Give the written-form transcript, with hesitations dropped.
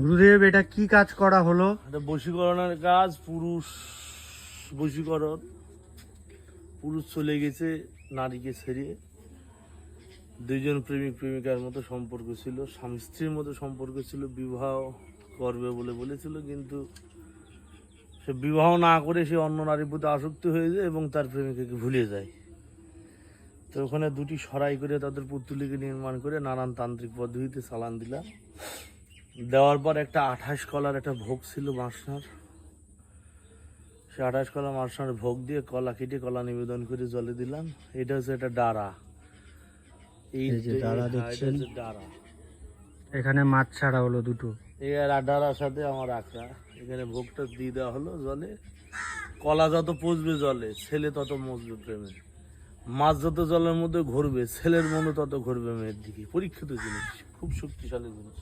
গুরুদেব এটা কি কাজ করা হলো? এটা বশীকরণের কাজ, পুরুষ বশীকরণ। পুরুষ চলে গেছে নারীকে ছেড়ে, দুইজন প্রেমিক প্রেমিকার মতো সম্পর্ক ছিল, স্বামী স্ত্রীর মতো সম্পর্ক ছিল, বিবাহ করবে বলে বলেছিল, কিন্তু সে বিবাহ না করে সে অন্য নারীর প্রতি আসক্ত হয়ে যায় এবং তার প্রেমিকাকে ভুলে যায়। তো ওখানে দুটি সরাই করে তাদের পুত্তলিকে নির্মাণ করে নানান তান্ত্রিক পদ্ধতিতে চালান দিলাম। দেওয়ার পর একটা 28 কলার একটা ভোগ ছিল মাসনার, সে 28 কলা মাসনার ভোগ দিয়ে কলা কেটে কলা নিবেদন করে জলে দিলাম। এটা হচ্ছে একটা ডারা। এই যে ডারা দেখছেন, ডারা। এখানে মাছ ছাড়া হলো দুটো। এই ডারার সাথে আমার রাখা, এখানে ভোগটা দিয়ে দেওয়া হলো জলে। কলা যত পচবে জলে, ছেলে তত মজবে প্রেমে। মাছ যত জলের মধ্যে ঘুরবে, ছেলের মনে তত ঘুরবে মেয়ের দিকে। পরীক্ষিত জিনিস, খুব শক্তিশালী জিনিস।